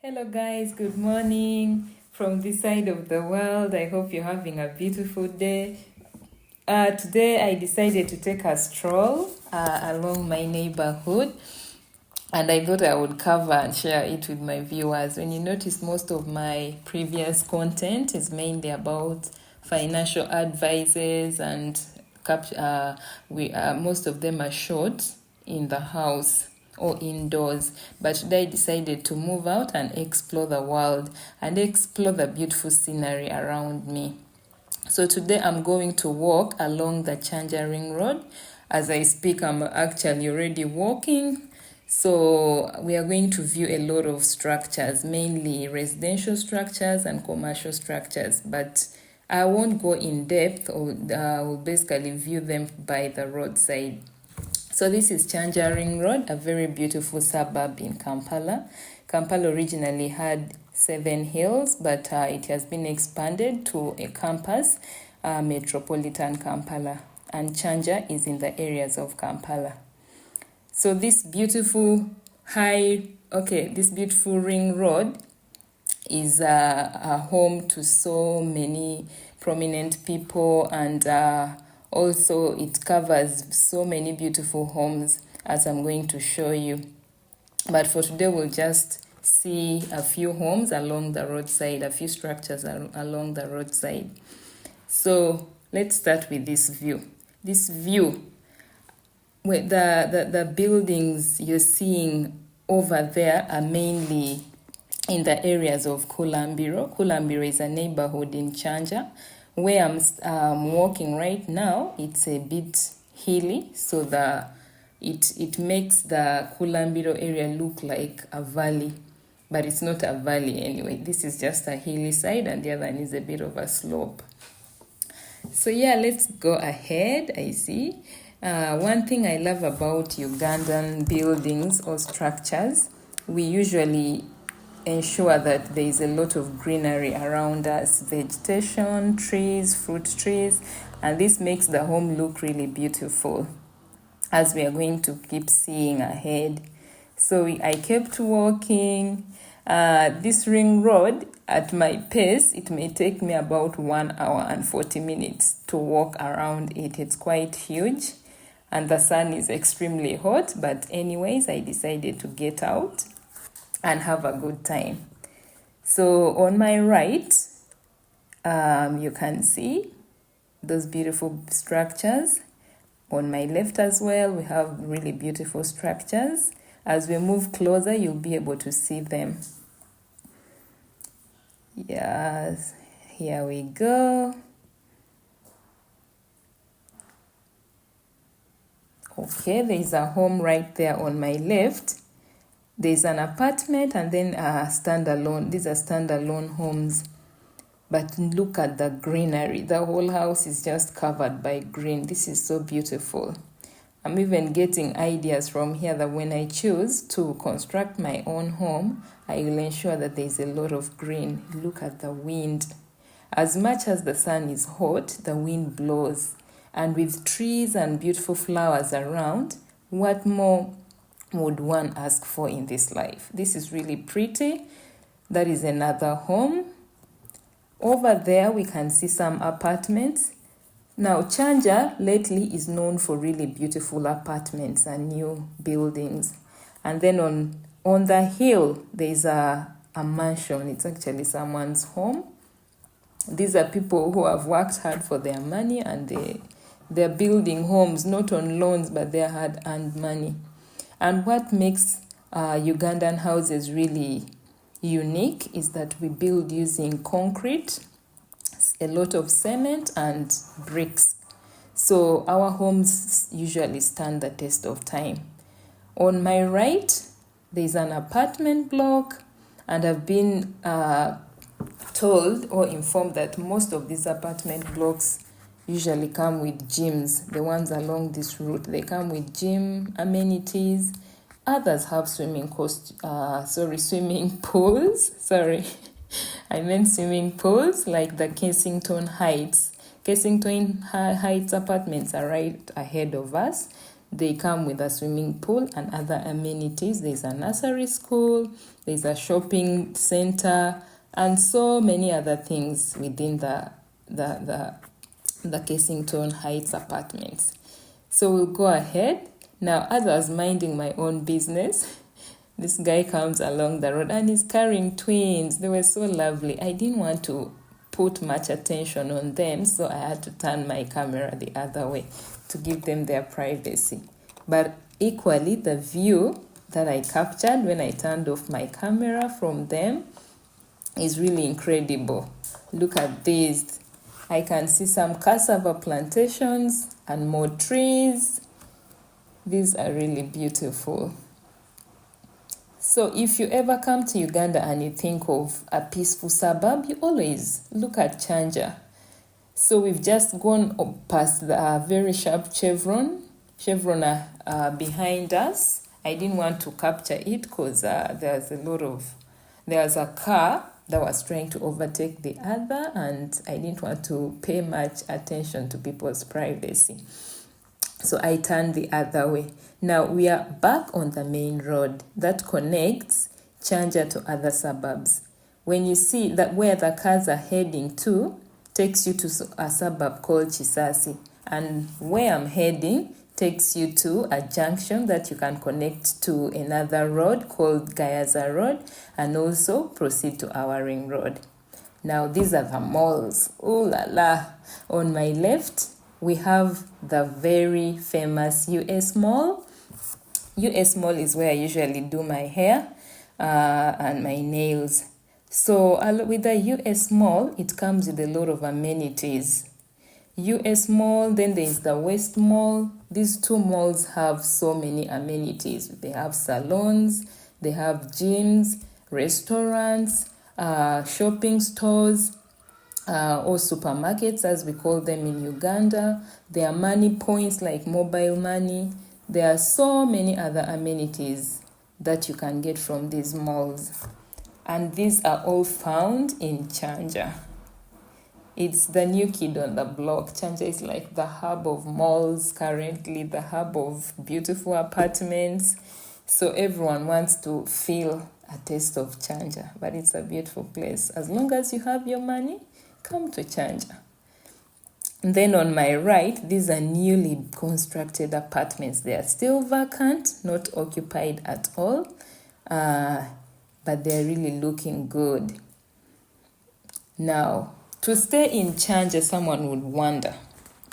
Hello, guys. Good morning from this side of the world. I hope you're having a beautiful day. Today, I decided to take a stroll along my neighborhood, and I thought I would cover and share it with my viewers. When you notice, most of my previous content is mainly about financial advices, and most of them are short in the house or indoors. But today I decided to move out and explore the world and explore the beautiful scenery around me. So today I'm going to walk along the Kyanja Ring Road. As I speak, I'm actually already walking. So we are going to view a lot of structures, mainly residential structures and commercial structures. But I won't go in depth, or will basically view them by the roadside. So this is Kyanja Ring Road, a very beautiful suburb in Kampala. Kampala originally had 7 hills, but it has been expanded to a campus, metropolitan Kampala. And Kyanja is in the areas of Kampala. So this beautiful this beautiful ring road is a home to so many prominent people, and also it covers so many beautiful homes, as I'm going to show you. But for today, we'll just see a few homes along the roadside, a few structures along the roadside. So let's start with this view. This view, with the buildings you're seeing over there are mainly in the areas of Kulambiro. Kulambiro is a neighborhood in Kyanja. Where I'm walking right now, it's a bit hilly, so it makes the Kulambiro area look like a valley, but it's not a valley anyway. This is just a hilly side, and the other one is a bit of a slope. So yeah, let's go ahead. I see. One thing I love about Ugandan buildings or structures, we usually ensure that there is a lot of greenery around us, vegetation, trees, fruit trees, and this makes the home look really beautiful, as we are going to keep seeing ahead. So I kept walking. This ring road, at my pace, it may take me about 1 hour and 40 minutes to walk around it. It's quite huge, and the sun is extremely hot, but anyways, I decided to get out and have a good time. So on my right, you can see those beautiful structures. On my left as well, we have really beautiful structures. As we move closer, you'll be able to see them. Yes, here we go. Okay, there's a home right there on my left. There's an apartment and then a standalone. These are standalone homes. But look at the greenery. The whole house is just covered by green. This is so beautiful. I'm even getting ideas from here that when I choose to construct my own home, I will ensure that there's a lot of green. Look at the wind. As much as the sun is hot, the wind blows. And with trees and beautiful flowers around, what more would one ask for in this life? This is really pretty. That is another home. Over there, we can see some apartments. Now, Kyanja lately is known for really beautiful apartments and new buildings. And then on the hill, there's a mansion. It's actually someone's home. These are people who have worked hard for their money, and they're building homes, not on loans, but they're hard-earned money. And what makes Ugandan houses really unique is that we build using concrete, a lot of cement, and bricks. So our homes usually stand the test of time. On my right, there's an apartment block, and I've been told or informed that most of these apartment blocks usually come with gyms. The ones along this route, they come with gym amenities. Others have swimming pools. Sorry, I meant swimming pools, like the Kensington Heights. Kensington Heights apartments are right ahead of us. They come with a swimming pool and other amenities. There's a nursery school, there's a shopping center, and so many other things within the Kensington Heights apartments. So we'll go ahead. Now, as I was minding my own business, this guy comes along the road and he's carrying twins. They were so lovely. I didn't want to put much attention on them, so I had to turn my camera the other way to give them their privacy. But equally, the view that I captured when I turned off my camera from them is really incredible. Look at this. I can see some cassava plantations and more trees. These are really beautiful. So if you ever come to Uganda and you think of a peaceful suburb, you always look at Kyanja. So we've just gone past the very sharp chevron behind us. I didn't want to capture it because there was a car that was trying to overtake the other, and I didn't want to pay much attention to people's privacy. So I turned the other way. Now we are back on the main road that connects Kyanja to other suburbs. When you see that where the cars are heading to, takes you to a suburb called Kisasi. And where I'm heading takes you to a junction that you can connect to another road called Gayaza Road, and also proceed to our ring road. Now these are the malls. Ooh la la. On my left, we have the very famous US Mall. US Mall is where I usually do my hair and my nails. So with the US Mall, it comes with a lot of amenities. US Mall, then there's the West Mall. These two malls have so many amenities. They have salons, they have gyms, restaurants, shopping stores, or supermarkets as we call them in Uganda. There are money points like mobile money. There are so many other amenities that you can get from these malls. And these are all found in Kyanja. It's the new kid on the block. Kyanja is like the hub of malls currently, the hub of beautiful apartments. So everyone wants to feel a taste of Kyanja, but it's a beautiful place. As long as you have your money, come to Kyanja. And then on my right, these are newly constructed apartments. They are still vacant, not occupied at all, but they're really looking good. Now, to stay in Kyanja, someone would wonder,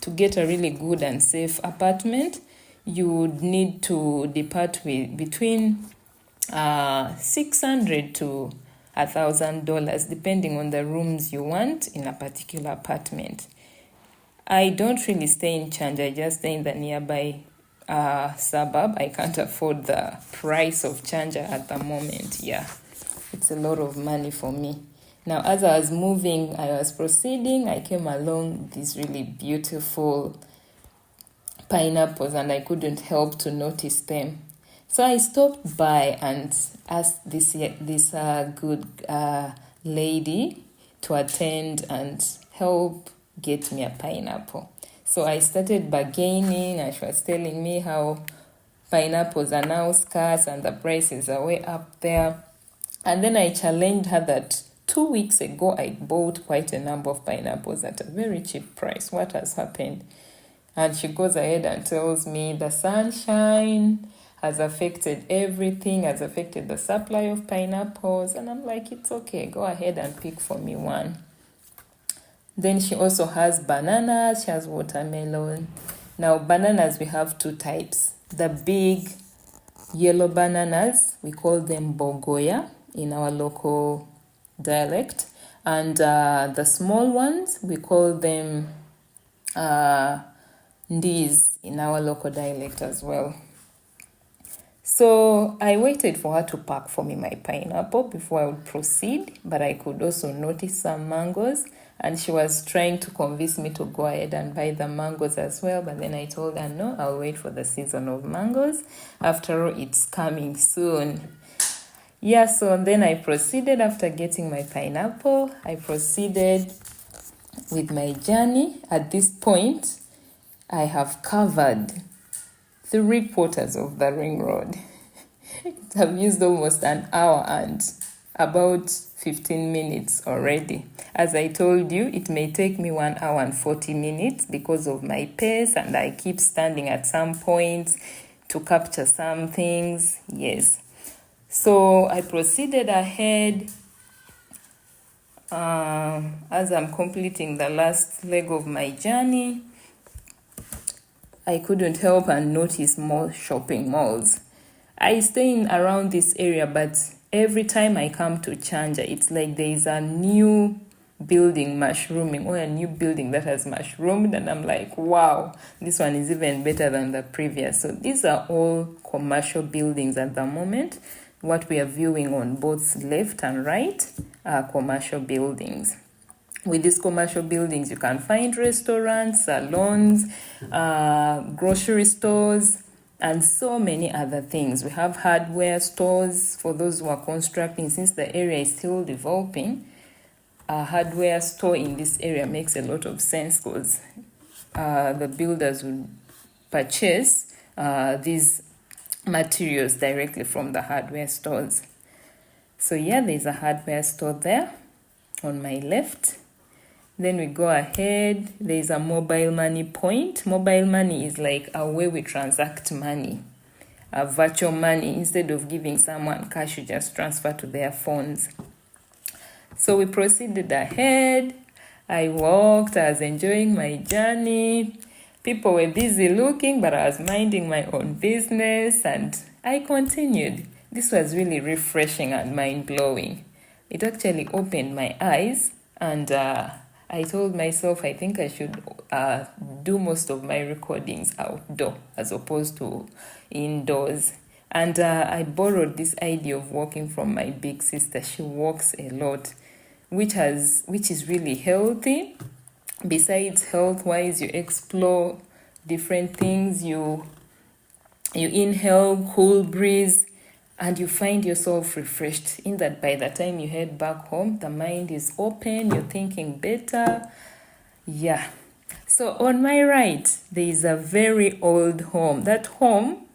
to get a really good and safe apartment, you would need to depart with between $600 to $1,000, depending on the rooms you want in a particular apartment. I don't really stay in Kyanja, I just stay in the nearby suburb. I can't afford the price of Kyanja at the moment. Yeah, it's a lot of money for me. Now, as I was moving, I was proceeding, I came along these really beautiful pineapples and I couldn't help to notice them. So I stopped by and asked this good lady to attend and help get me a pineapple. So I started bargaining and she was telling me how pineapples are now scarce and the prices are way up there. And then I challenged her that 2 weeks ago I bought quite a number of pineapples at a very cheap price. What has happened? And she goes ahead and tells me the sunshine has affected everything, has affected the supply of pineapples. And I'm like, it's okay, go ahead and pick for me one. Then she also has bananas, she has watermelon. Now, bananas, we have two types. The big yellow bananas, we call them bogoya in our local dialect. And the small ones, we call them ndis in our local dialect as well. So I waited for her to pack for me my pineapple before I would proceed, but I could also notice some mangoes, and she was trying to convince me to go ahead and buy the mangoes as well, but then I told her, no, I'll wait for the season of mangoes. After all, it's coming soon. Yeah, so then I proceeded after getting my pineapple. I proceeded with my journey. At this point, I have covered 3/4 of the ring road. I've used almost an hour and about 15 minutes already. As I told you, it may take me 1 hour and 40 minutes because of my pace, and I keep standing at some points to capture some things. Yes. So I proceeded ahead as I'm completing the last leg of my journey. I couldn't help and notice more shopping malls. I stay in around this area, but every time I come to Kyanja, it's like there is a new building mushrooming, or a new building that has mushroomed, and I'm like, wow, this one is even better than the previous. So these are all commercial buildings at the moment. What we are viewing on both left and right are commercial buildings. With these commercial buildings, you can find restaurants, salons, grocery stores, and so many other things. We have hardware stores for those who are constructing. Since the area is still developing, a hardware store in this area makes a lot of sense, because the builders would purchase these materials directly from the hardware stores. So yeah, there's a hardware store there on my left. Then we go ahead, there's a mobile money point. Mobile money is like a way we transact money, a virtual money. Instead of giving someone cash, you just transfer to their phones. So we proceeded ahead. I walked, I was enjoying my journey. People were busy looking, but I was minding my own business, and I continued. This was really refreshing and mind-blowing. It actually opened my eyes, and I told myself I think I should do most of my recordings outdoor as opposed to indoors. And I borrowed this idea of walking from my big sister. She walks a lot, which is really healthy. Besides health-wise, you explore different things. You inhale cool breeze, and you find yourself refreshed, in that by the time you head back home, the mind is open, you're thinking better. Yeah. So on my right, there is a very old home. That home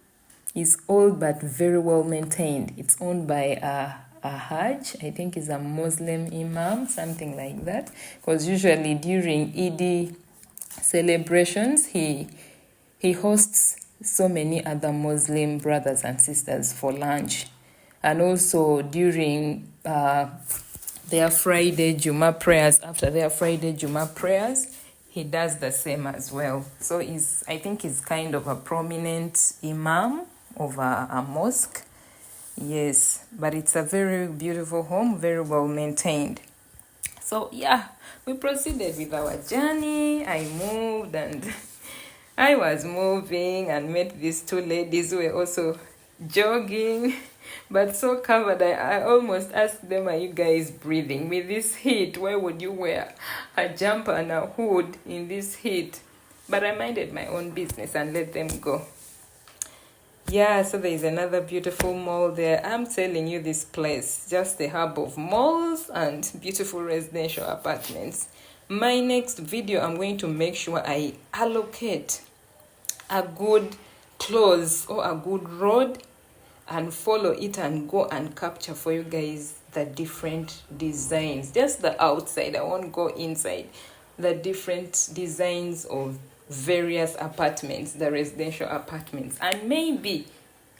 is old but very well maintained. It's owned by a Hajj, I think is a Muslim imam, something like that. Because usually during Eid celebrations, he hosts so many other Muslim brothers and sisters for lunch. And also during their Friday Juma prayers, after their Friday Juma prayers, he does the same as well. So I think he's kind of a prominent imam of a mosque. Yes, but it's a very beautiful home, very well maintained. So yeah, we proceeded with our journey. I moved, and I was moving and met these two ladies who were also jogging, but so covered. I almost asked them, are you guys breathing? With this heat, why would you wear a jumper and a hood in this heat? But I minded my own business and let them go. Yeah, so there is another beautiful mall there. I'm telling you, this place, just a hub of malls and beautiful residential apartments. My next video, I'm going to make sure I allocate a good close or a good road and follow it and go and capture for you guys the different designs. Just the outside, I won't go inside. The different designs of various apartments, the residential apartments. And maybe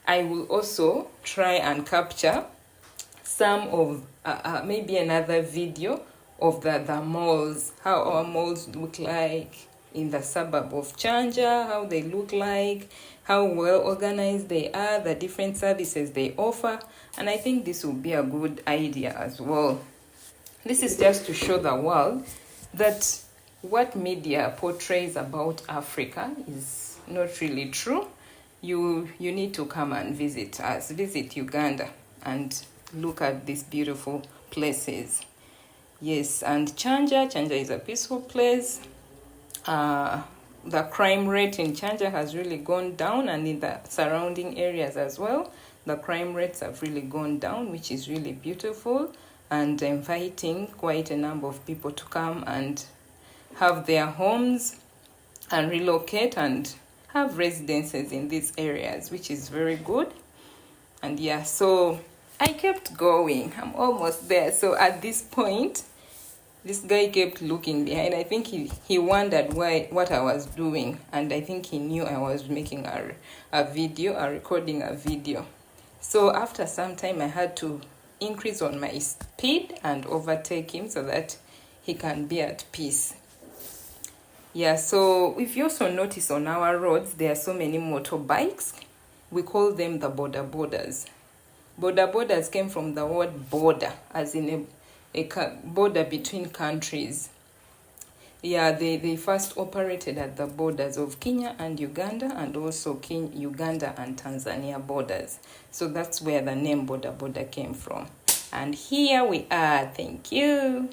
I will also try and capture some of maybe another video of the malls, how our malls look like in the suburb of Kyanja, how they look like, how well organized they are, the different services they offer. And I think this will be a good idea as well. This is just to show the world that what media portrays about Africa is not really true. You need to come and visit us, visit Uganda, and look at these beautiful places. Yes, and Kyanja is a peaceful place. The crime rate in Kyanja has really gone down, and in the surrounding areas as well, the crime rates have really gone down, which is really beautiful, and inviting quite a number of people to come and have their homes and relocate and have residences in these areas, which is very good. And yeah, so I kept going. I'm almost there. So at this point, this guy kept looking behind. I think he wondered what I was doing, and I think he knew I was making a recording a video. So after some time, I had to increase on my speed and overtake him so that he can be at peace. Yeah, so if you also notice on our roads, there are so many motorbikes. We call them the border borders. Border borders came from the word border, as in a border between countries. Yeah, they first operated at the borders of Kenya and Uganda, and also Uganda and Tanzania borders. So that's where the name border border came from. And here we are. Thank you.